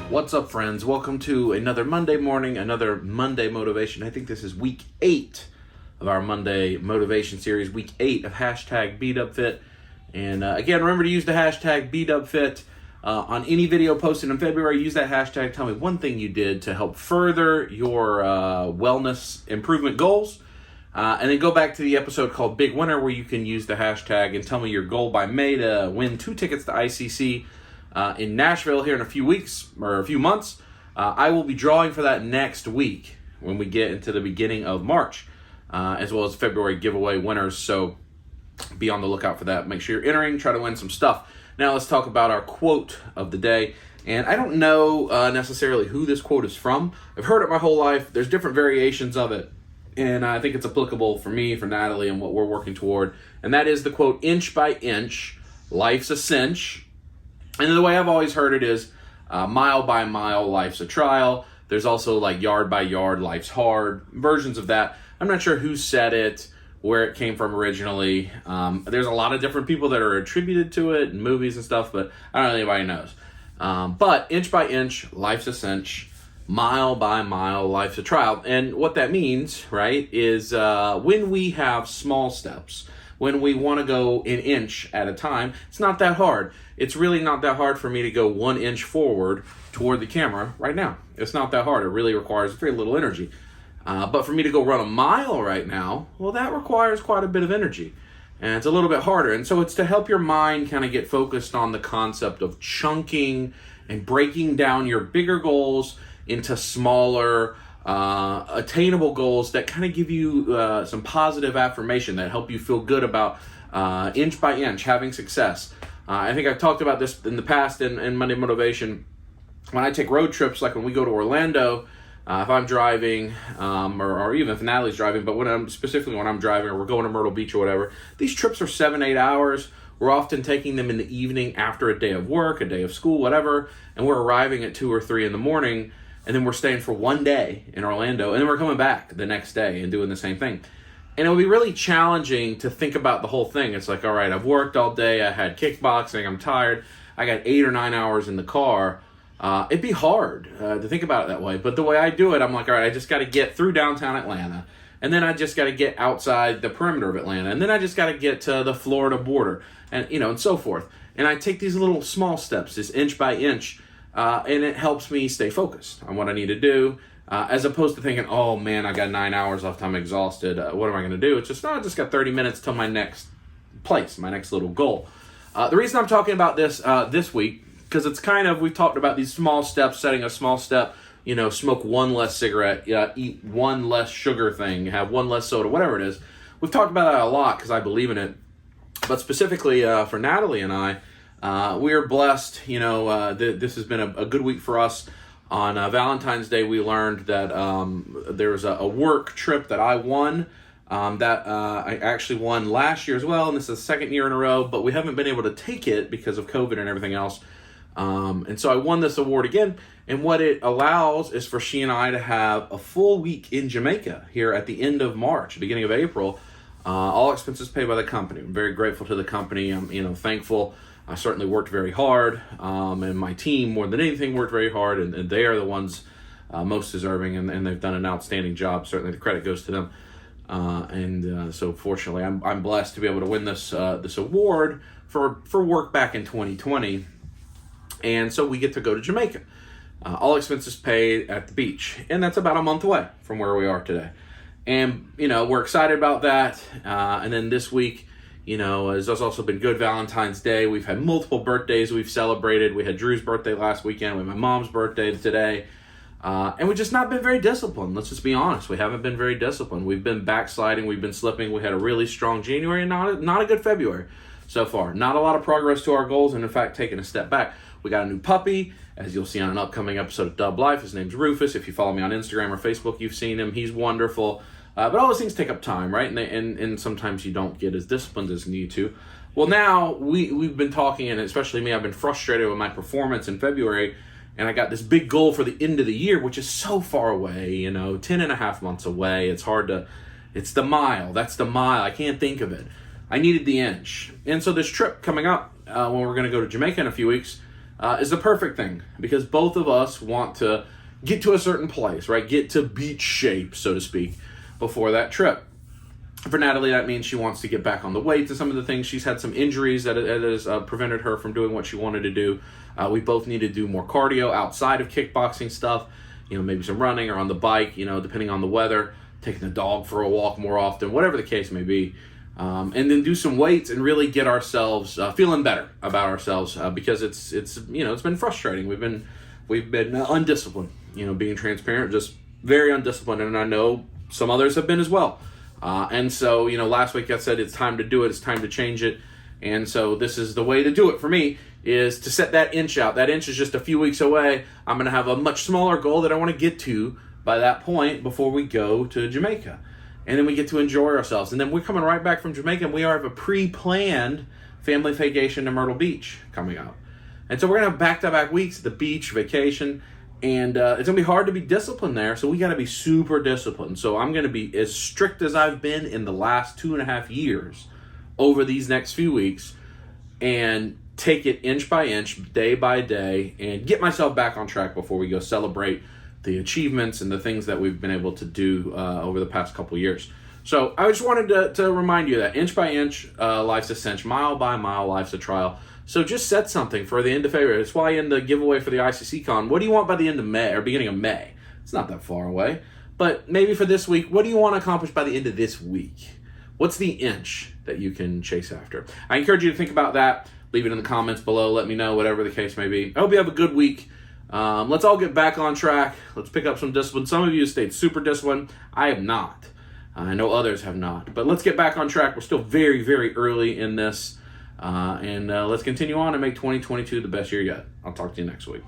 What's up, friends? Welcome to another Monday morning, another Monday motivation. I think this is week 8 of our Monday motivation series, week 8 of hashtag bigdubfit. And again, remember to use the hashtag bigdubfit on any video posted in February. Use that hashtag. Tell me one thing you did to help further your wellness improvement goals. And then go back to the episode called Big Winner, where you can use the hashtag and tell me your goal by May to win 2 tickets to ICC in Nashville here in a few weeks or a few months. I will be drawing for that next week when we get into the beginning of March, as well as February giveaway winners. So be on the lookout for that. Make sure you're entering, try to win some stuff. Now let's talk about our quote of the day. And I don't know necessarily who this quote is from. I've heard it my whole life. There's different variations of it. And I think it's applicable for me, for Natalie, and what we're working toward. And that is the quote, "Inch by inch, life's a cinch." And the way I've always heard it is mile by mile, life's a trial. There's also like yard by yard, life's hard, versions of that. I'm not sure who said it, where it came from originally. There's a lot of different people that are attributed to it in movies and stuff, but I don't know if anybody knows. But inch by inch, life's a cinch. Mile by mile, life's a trial. And what that means, right, is when we have small steps, when we want to go an inch at a time, it's not that hard. It's really not that hard for me to go 1 inch forward toward the camera right now. It's not that hard. It really requires very little energy. But for me to go run a mile right now, well, that requires quite a bit of energy. And it's a little bit harder. And so it's to help your mind kind of get focused on the concept of chunking and breaking down your bigger goals into smaller, attainable goals that kind of give you some positive affirmation that help you feel good about inch by inch having success. I think I've talked about this in the past in Monday Motivation. When I take road trips, like when we go to Orlando, if I'm driving, or even if Natalie's driving, but when I'm driving, or we're going to Myrtle Beach or whatever, these trips are 7-8 hours. We're often taking them in the evening after a day of work, a day of school, whatever, and we're arriving at 2 or 3 in the morning. And then we're staying for 1 day in Orlando, and then we're coming back the next day and doing the same thing. And it will be really challenging to think about the whole thing. It's like, all right, I've worked all day, I had kickboxing, I'm tired, I got 8 or 9 hours in the car. It'd be hard to think about it that way. But the way I do it, I'm like, all right, I just got to get through downtown Atlanta, and then I just got to get outside the perimeter of Atlanta, and then I just got to get to the Florida border, and and so forth. And I take these little small steps, this inch by inch, and it helps me stay focused on what I need to do, as opposed to thinking, oh man, I got 9 hours left, I'm exhausted, what am I going to do? It's just, I just got 30 minutes till my next place, my next little goal. The reason I'm talking about this this week, because it's kind of, we've talked about these small steps, setting a small step, smoke 1 less cigarette, eat 1 less sugar thing, have 1 less soda, whatever it is. We've talked about that a lot because I believe in it. But specifically for Natalie and I, we are blessed. This has been a good week for us. On Valentine's Day, we learned that there was a work trip that I won, that I actually won last year as well, and this is the 2nd year in a row, but we haven't been able to take it because of COVID and everything else. And so I won this award again, and what it allows is for she and I to have a full week in Jamaica here at the end of March, beginning of April, all expenses paid by the company. I'm very grateful to the company. I'm thankful. I certainly worked very hard, and my team, more than anything, worked very hard, and they are the ones most deserving, and they've done an outstanding job. Certainly the credit goes to them. So fortunately, I'm blessed to be able to win this award for work back in 2020. And so we get to go to Jamaica. All expenses paid at the beach. And that's about a month away from where we are today. And, we're excited about that. And then this week, has also been good Valentine's Day. We've had multiple birthdays we've celebrated. We had Drew's birthday last weekend. We had my mom's birthday today. And we've just not been very disciplined. Let's just be honest. We haven't been very disciplined. We've been backsliding. We've been slipping. We had a really strong January and not a good February so far. Not a lot of progress to our goals, and in fact, taking a step back. We got a new puppy, as you'll see on an upcoming episode of Dub Life. His name's Rufus. If you follow me on Instagram or Facebook, you've seen him. He's wonderful. But all those things take up time, right? And sometimes you don't get as disciplined as you need to. Well, now we've been talking, and especially me, I've been frustrated with my performance in February, and I got this big goal for the end of the year, which is so far away, 10 and a half months away. It's the mile. That's the mile. I can't think of it. I needed the inch. And so this trip coming up, when we're going to go to Jamaica in a few weeks, is the perfect thing, because both of us want to get to a certain place, right? Get to beach shape, so to speak, before that trip. For Natalie, that means she wants to get back on the weights and some of the things. She's had some injuries that has prevented her from doing what she wanted to do. We both need to do more cardio outside of kickboxing stuff, maybe some running or on the bike, depending on the weather, taking the dog for a walk more often, whatever the case may be. And then do some weights and really get ourselves feeling better about ourselves, because it's been frustrating. We've been undisciplined, being transparent, just very undisciplined, and I know some others have been as well. And so, last week I said it's time to do it, it's time to change it. And so this is the way to do it for me, is to set that inch out. That inch is just a few weeks away. I'm going to have a much smaller goal that I want to get to by that point before we go to Jamaica. And then we get to enjoy ourselves. And then we're coming right back from Jamaica, and we have a pre-planned family vacation to Myrtle Beach coming up. And so we're going to have back-to-back weeks at the beach, vacation, and it's going to be hard to be disciplined there, so we got to be super disciplined. So I'm going to be as strict as I've been in the last 2.5 years over these next few weeks, and take it inch by inch, day by day, and get myself back on track before we go celebrate the achievements and the things that we've been able to do over the past couple years. So I just wanted to remind you that inch by inch, life's a cinch, mile by mile, life's a trial. So just set something for the end of February. That's why in the giveaway for the ICC Con, what do you want by the end of May, or beginning of May? It's not that far away. But maybe for this week, what do you want to accomplish by the end of this week? What's the inch that you can chase after? I encourage you to think about that. Leave it in the comments below. Let me know, whatever the case may be. I hope you have a good week. Let's all get back on track. Let's pick up some discipline. Some of you stayed super disciplined. I have not. I know others have not. But let's get back on track. We're still very, very early in this. And let's continue on and make 2022 the best year yet. I'll talk to you next week.